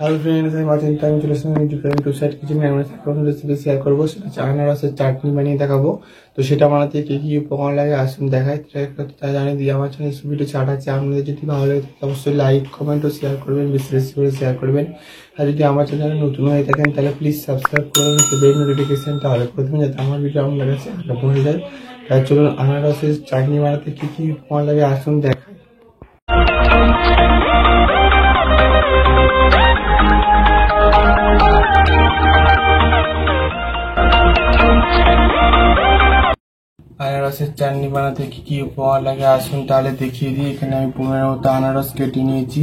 Hello friends, আমি Martin. আমি চলে আসলাম টু সাইড কিচেন। আমি প্রথম রেসিপি শেয়ার করবো, সেটা আনারসের চাটনি বানিয়ে দেখাবো। তো সেটা বানাতে কী কী উপকরণ লাগে আসুন দেখাই। তা জানিয়ে দিই, আমার চ্যানেল ভিডিও ছাড় আছে। আপনাদের যদি ভালো লাগে অবশ্যই লাইক, কমেন্ট ও শেয়ার করবেন, বেশি বেশি করে শেয়ার করবেন। আর যদি আমার চ্যানেলে নতুন হয়ে থাকেন তাহলে প্লিজ সাবস্ক্রাইব করবেন, বেল নোটিফিকেশনটা অল করে দেবেন যাতে আমার ভিডিও আপনার কাছে আগে পৌঁছে যায়। তাই চলুন আনারসের চাটনি বানাতে কী কী উপকরণ লাগে আসুন দেখাই। আনারসের চাটনি বানাতে কি কি উপকরণ লাগে আসুন তাহলে দেখিয়ে দিই। এখানে আমি পরিমাণ মতো আনারস কেটে নিয়েছি,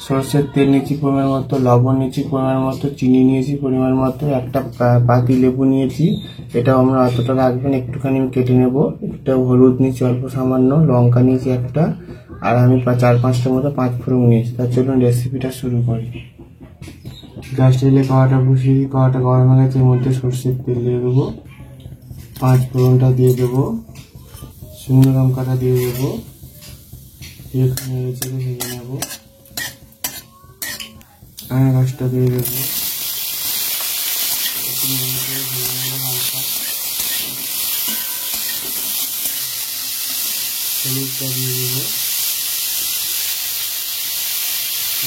সরষের তেল নিয়েছি পরিমাণ মতো, লবণ নিয়েছি পরিমাণ মতো, চিনি নিয়েছি পরিমাণ মতো, একটা পাতি লেবু নিয়েছি, এটাও আমরা অতটা রাখবেন, একটুখানি আমি কেটে নেব। একটা হলুদ নিয়েছি অল্প সামান্য, লঙ্কা নিয়েছি একটা, আর আমি 4-5টার মতো 5 ফোড়ন নিয়েছি। তার জন্য রেসিপিটা শুরু করি। গ্যাস টেলে কড়াটা বসিয়ে দিই, কড়াটা গরম হয়ে গেছে, এর মধ্যে সরষের তেল দিয়ে দেবো, 5 ফোড়নটা দিয়ে দেবো, শুকনো লঙ্কাটা দিয়ে দেবো, এখানে ভেজে নেবো, আনারসটা দিয়ে দেবো, হলুদটা দিয়ে দেবো,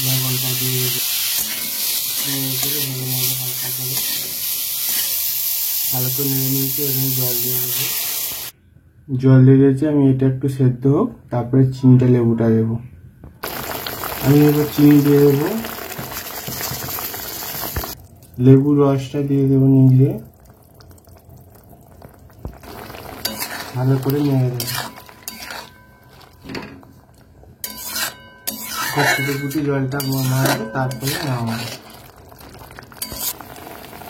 লবণটা দিয়ে দেবো, হালকা করে ভালো করে নেড়ে নিয়েছি। এখানে জল দিয়ে দেবো, জল দিয়ে দিয়েছি আমি, এটা একটু সেদ্ধ হোক, তারপরে চিনিটা লেবুটা দেবো। আমি এবার চিনি দিয়ে দেবো, লেবুর রসটা দিয়ে দেবো, নিয়ে ভালো করে নেড়ে দেবো। ফুটি জলটা মারবে, তারপরে নামাবো।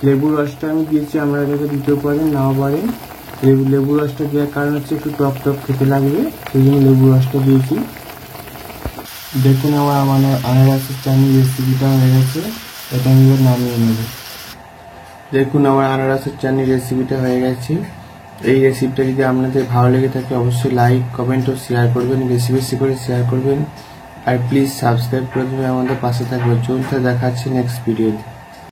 লেবুর রসটা আমি দিয়েছি, আমরা এটাকে দিতেও পারেন নাও পারেন। লেবুর রসটা দেওয়ার কারণ হচ্ছে একটু টক টক খেতে লাগবে, সেই জন্য লেবুর রসটা দিয়েছি। দেখুন আমার আনারসের চাটনি রেসিপিটা হয়ে গেছে, এটা আমি এবার নামিয়ে নেব। দেখুন আমার আনারসের চাটনি রেসিপিটা হয়ে গেছে। এই রেসিপিটা যদি আপনাদের ভালো লেগে থাকে অবশ্যই লাইক, কমেন্ট ও শেয়ার করবেন, বেশি বেশি করে শেয়ার করবেন। আর প্লিজ সাবস্ক্রাইব করে দেবেন, আমাদের পাশে থাকবে। চলতে দেখাচ্ছি নেক্সট ভিডিওতে।